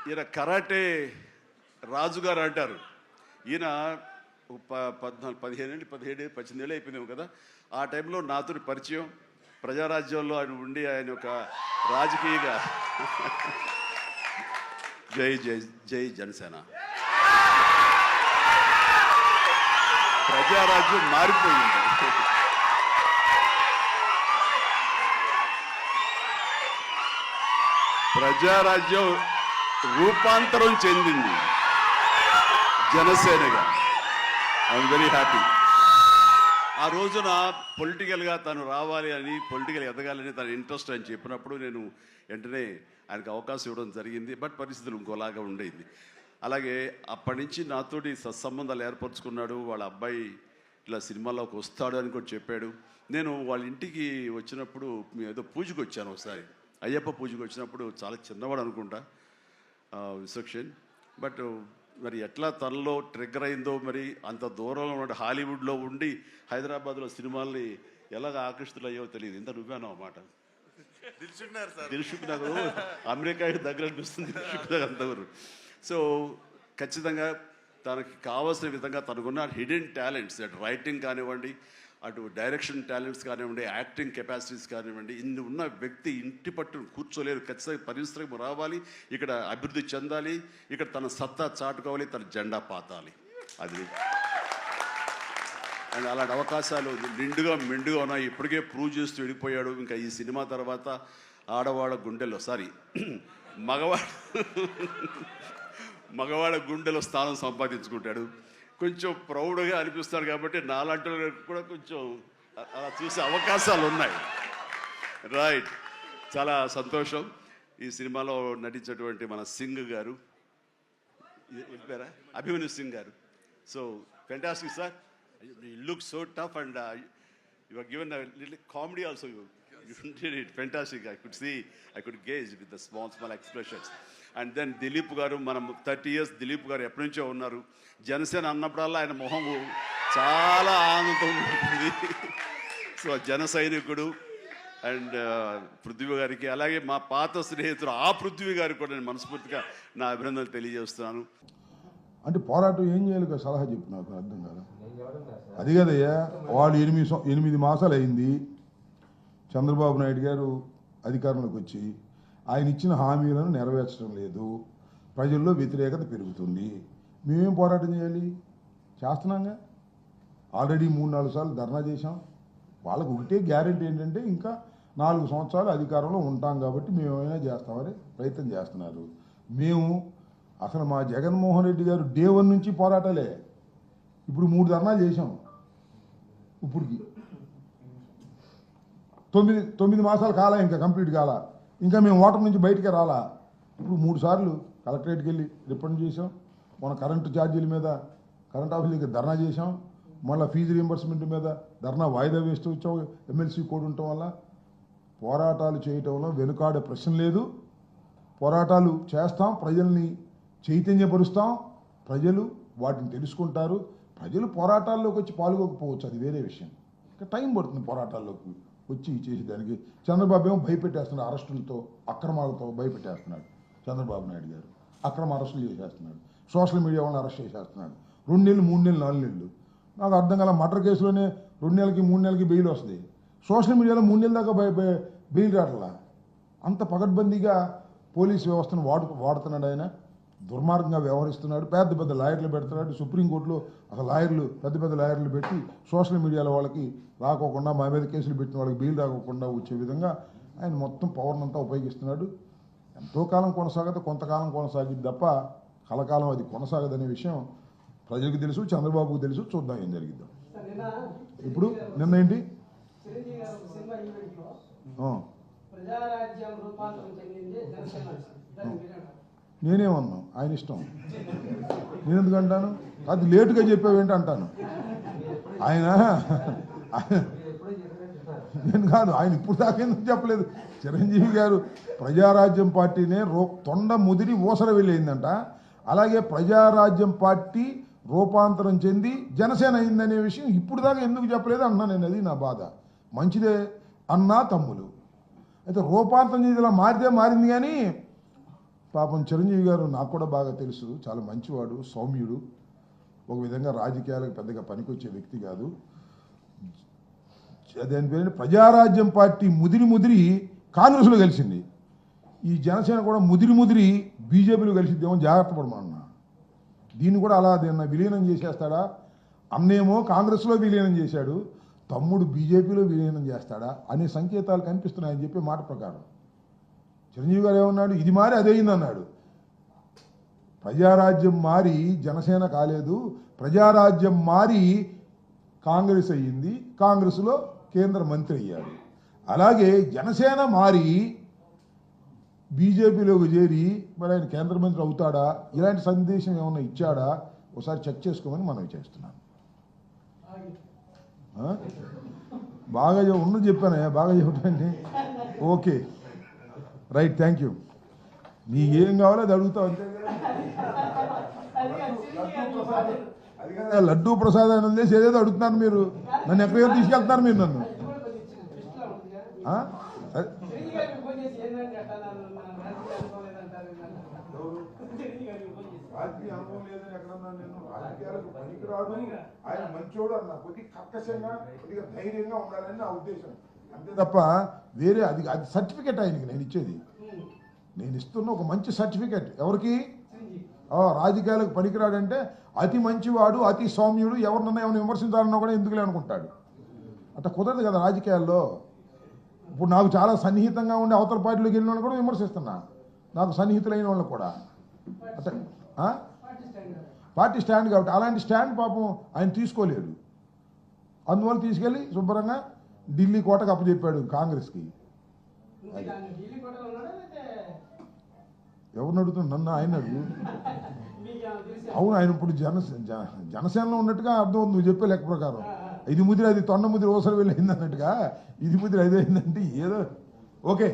ఈయన కరాటే రాజుగారు అంటారు. ఈయన 17 ఏళ్ళు అయిపోయిందేమో కదా. ఆ టైంలో నాతో పరిచయం, ప్రజారాజ్యంలో ఆయన ఉండి ఆయన ఒక రాజకీయగా జై జై జై జనసేన. ప్రజారాజ్యం మారిపోయింది. ప్రజారాజ్యం రూపాంతరం చెందింది జనసేనగా. I'm very happy. ఆ రోజున పొలిటికల్గా తను రావాలి అని, పొలిటికల్ ఎదగాలని తన ఇంట్రెస్ట్ అని చెప్పినప్పుడు నేను వెంటనే ఆయనకు అవకాశం ఇవ్వడం జరిగింది. బట్ పరిస్థితులు ఇంకోలాగా ఉండేది. అలాగే అప్పటి నుంచి నాతోటి సత్సంబంధాలు ఏర్పరచుకున్నాడు. వాళ్ళ అబ్బాయి ఇట్లా సినిమాలోకి వస్తాడు అని కూడా చెప్పాడు. నేను వాళ్ళ ఇంటికి వచ్చినప్పుడు మేము ఏదో పూజకు వచ్చాను ఒకసారి, అయ్యప్ప పూజకు వచ్చినప్పుడు. చాలా చిన్నవాడు అనుకుంటా విసక్షన్. బట్ మరి ఎట్లా తనలో ట్రిగ్గర్ అయిందో, మరి అంత దూరంలో ఉన్న హాలీవుడ్లో ఉండి హైదరాబాద్లో సినిమాల్ని ఎలాగ ఆకర్షితులయ్యో తెలియదు. ఇంత నువ్వేనో అన్నమాట. దిల్షుక్ నగర్ అమెరికాకి దగ్గర అనిపిస్తుంది దిల్షుక్ నగర్ అంతవరకు. సో ఖచ్చితంగా తనకి కావాల్సిన విధంగా తనకున్న హిడెన్ టాలెంట్స్, అటు రైటింగ్ కానివ్వండి, అటు డైరెక్షన్ టాలెంట్స్ కానివ్వండి, యాక్టింగ్ కెపాసిటీస్ కానివ్వండి, ఇన్ని ఉన్న వ్యక్తి ఇంటి పట్టును కూర్చోలేరు. ఖచ్చితంగా పరిశ్రమ రావాలి, ఇక్కడ అభివృద్ధి చెందాలి, ఇక్కడ తన సత్తా చాటుకోవాలి, తన జెండా పాతాలి. అది అండ్ అలాంటి అవకాశాలు నిండుగా మెండుగా ఉన్నాయి. ఇప్పటికే ప్రూవ్ చేస్తూ వెళ్ళిపోయాడు. ఇంకా ఈ సినిమా తర్వాత ఆడవాళ్ళ గుండెల్లో మగవాళ్ళ గుండెలో స్థానం సంపాదించుకుంటాడు. కొంచెం ప్రౌడ్గా అనిపిస్తాడు. కాబట్టి నాలాంటి కూడా కొంచెం అలా చూసే అవకాశాలు ఉన్నాయి. రైట్, చాలా సంతోషం. ఈ సినిమాలో నటించినటువంటి మన సింగ్ గారు, అభిమన్యు సింగ్ గారు. So fantastic sir. You look so tough and you were given a little comedy also. You did it fantastic. I could gauge with the small expressions. And then Dilip గారు, మనం 30 years దిలీప్ గారు ఎప్పటి నుంచో ఉన్నారు. జనసేన అన్నప్పుడల్లా ఆయన మొహం చాలా ఆనందంతో ఉంటుంది. సో జన సైనికుడు. అండ్ పృథ్వీ గారికి, అలాగే మా పాత స్నేహితుడు ఆ పృథ్వీ గారికి కూడా నేను మనస్ఫూర్తిగా నా అభినందనలు తెలియజేస్తున్నాను. అంటే పోరాటం ఏం చేయాలి సలహా చెప్పు, నాకు అర్థం కాదు. అది కదయ్యా, వాళ్ళు 8 మాసాలు అయింది చంద్రబాబు నాయుడు గారు అధికారంలోకి వచ్చి. ఆయన ఇచ్చిన హామీలను నెరవేర్చడం లేదు, ప్రజల్లో వ్యతిరేకత పెరుగుతుంది. మేమేం పోరాటం చేయాలి? చేస్తున్నాంగా. ఆల్రెడీ 3-4 సార్లు ధర్నా చేశాం. వాళ్ళకు ఒకటే గ్యారెంటీ ఏంటంటే ఇంకా 4 సంవత్సరాలు అధికారంలో ఉంటాం కాబట్టి మేము ఏమైనా చేస్తామని ప్రయత్నం చేస్తున్నారు. మేము అసలు మా జగన్మోహన్ రెడ్డి గారు డే 1 నుంచి పోరాటాలే. ఇప్పుడు 3 ధర్నాలు చేశాం. ఇప్పటికి 9 మాసాలు కాలా, ఇంకా కంప్లీట్ కాలా. ఇంకా మేము ఓటర్ నుంచి బయటికి రాలా. ఇప్పుడు 3 సార్లు కలెక్టరేట్కి వెళ్ళి రిప్రజెంట్ చేసాం. మన కరెంటు ఛార్జీల మీద కరెంట్ ఆఫీస్ దగ్గర ధర్నా చేసాం. మళ్ళీ ఫీజు రీంబర్స్మెంట్ మీద ధర్నా వాయిదా వేస్తూ వచ్చాం. ఎమ్మెల్సీ కోడ్ ఉండటం వల్ల పోరాటాలు చేయటంలో వెనుకాడే ప్రశ్న లేదు. పోరాటాలు చేస్తాం, ప్రజల్ని చైతన్యపరుస్తాం. ప్రజలు వాటిని తెలుసుకుంటారు. ప్రజలు పోరాటాల్లోకి వచ్చి పాల్గొకపోవచ్చు, అది వేరే విషయం. ఇంకా టైం పడుతుంది పోరాటాల్లోకి వచ్చి చేసేదానికి. చంద్రబాబు ఏమో భయపెట్టేస్తున్నాడు, అరెస్టులతో అక్రమాలతో భయపెట్టేస్తున్నాడు. చంద్రబాబు నాయుడు గారు అక్రమ అరెస్టులు చేసేస్తున్నాడు. సోషల్ మీడియా వాళ్ళని అరెస్ట్ చేసేస్తున్నాడు. 2 నెలలు, 3 నెలలు, 4 నెలలు. నాకు అర్థం కాల. మర్డర్ కేసులోనే 2 నెలలకి 3 నెలలకి బెయిల్ వస్తుంది. సోషల్ మీడియాలో 3 నెలల దాకా బెయిల్ రావట్లా. అంత పకడ్బందీగా పోలీస్ వ్యవస్థను వాడుతున్నాడు ఆయన. దుర్మార్గంగా వ్యవహరిస్తున్నాడు. పెద్ద లాయర్లు పెడుతున్నాడు. సుప్రీంకోర్టులో అసలు పెద్ద లాయర్లు పెట్టి సోషల్ మీడియాలో వాళ్ళకి రాకోకుండా, మా మీద కేసులు పెట్టిన వాళ్ళకి బెయిల్ రాకోకుండా వచ్చే విధంగా ఆయన మొత్తం పవర్ని అంతా ఉపయోగిస్తున్నాడు. ఎంతో కాలం కొనసాగదు, కొంతకాలం కొనసాగిద్ది తప్ప కలకాలం అది కొనసాగదనే విషయం ప్రజలకు తెలుసు, చంద్రబాబుకు తెలుసు. చూద్దాం ఏం జరిగిద్దాం. ఇప్పుడు నిన్న ఏంటి నేనేమన్నా, ఆయన ఇష్టం. నేను ఎందుకు అంటాను? అది లేటుగా చెప్పావేంటి అంటాను. ఆయన నేను కాదు, ఆయన ఇప్పుడు దాకా ఎందుకు చెప్పలేదు. చిరంజీవి గారు ప్రజారాజ్యం పార్టీనే తొండ ముదిరి ఊసర వెళ్ళిందంట. అలాగే ప్రజారాజ్యం పార్టీ రూపాంతరం చెంది జనసేన అయిందనే విషయం ఇప్పుడు దాకా ఎందుకు చెప్పలేదు అన్నా నేను. అది నా బాధ. మంచిదే అన్నా తమ్ములు. అయితే రూపాంతరం చెంది ఇలా మారితే మారింది, కానీ పాపం చిరంజీవి గారు నాకు కూడా బాగా తెలుసు, చాలా మంచివాడు, సౌమ్యుడు, ఒక విధంగా రాజకీయాలకు పెద్దగా పనికొచ్చే వ్యక్తి కాదు. దాని పేరు ప్రజారాజ్యం పార్టీ ముదిరి కాంగ్రెస్లో కలిసింది. ఈ జనసేన కూడా ముదిరి బీజేపీలో కలిసిద్దేమో జాగ్రత్త పడమన్నా. దీన్ని కూడా అలా దీన్ని విలీనం చేసేస్తాడా? అన్నేమో కాంగ్రెస్లో విలీనం చేశాడు, తమ్ముడు బీజేపీలో విలీనం చేస్తాడా అనే సంకేతాలు కనిపిస్తున్నాయని చెప్పే మాట ప్రకారం చిరంజీవి గారు ఏమన్నాడు, ఇది మారి అదేయింది అన్నాడు. ప్రజారాజ్యం మారి జనసేన కాలేదు, ప్రజారాజ్యం మారి కాంగ్రెస్ అయ్యింది, కాంగ్రెస్లో కేంద్ర మంత్రి అయ్యాడు. అలాగే జనసేన మారి బీజేపీలోకి చేరి మరి ఆయన కేంద్ర మంత్రి అవుతాడా? ఇలాంటి సందేశం ఏమన్నా ఇచ్చాడా? ఒకసారి చెక్ చేసుకోమని మనం చేస్తున్నాను. బాగా ఉన్నది చెప్పానే, బాగా చెప్పండి. Okay, right, thank you. నీకు ఏం కావాలో అది అడుగుతావు అంతే కదా. అది కదా లడ్డూ ప్రసాదం వదిలేసి ఏదేదో అడుగుతున్నారు మీరు, నన్ను ఎక్కడికో తీసుకెళ్తున్నారు మీరు నన్ను. రాజకీయ అనుభవం లేదని ఎక్కడన్నా నేను, రాజకీయాలకు పనికిరాడు, ఆయన మంచోడు అన్న, కొద్దిగా కర్కశంగా కొద్దిగా ధైర్యంగా ఉండాలని నా ఉద్దేశం, అంతే తప్ప వేరే అది సర్టిఫికెట్ ఆయనకి నేను ఇచ్చేది. నేను ఇస్తున్న ఒక మంచి సర్టిఫికెట్ ఎవరికి? రాజకీయాలకు పనికిరాడంటే అతి మంచివాడు, అతి సౌమ్యుడు, ఎవరినన్నా ఏమైనా విమర్శించాలన్నా కూడా ఎందుకులే అనుకుంటాడు. అట్లా కుదరదు కదా రాజకీయాల్లో. ఇప్పుడు నాకు చాలా సన్నిహితంగా ఉండే అవతల పార్టీలోకి వెళ్ళిన వాళ్ళు కూడా విమర్శిస్తున్నా, నాకు సన్నిహితులైన వాళ్ళు కూడా. అట్లా పార్టీ స్టాండ్ కాబట్టి అలాంటి స్టాండ్ పాపం ఆయన తీసుకోలేడు. అందువల్ల తీసుకెళ్ళి శుభ్రంగా ఢిల్లీ కోటకు అప్పచెప్పాడు కాంగ్రెస్కి. ఎవరిని అడుగుతున్నా? నన్ను, ఆయన అడుగు. అవును, ఆయన ఇప్పుడు జనసేనలో ఉన్నట్టుగా అర్థం అవుతుంది నువ్వు చెప్పే లెక్క ప్రకారం. ఇది ముదిరి అది తొండ ముదిరి ఓసరి వెళ్ళి అయింది అన్నట్టుగా ఇది ముదిరి అది అయిందంటే ఏదో. ఓకే.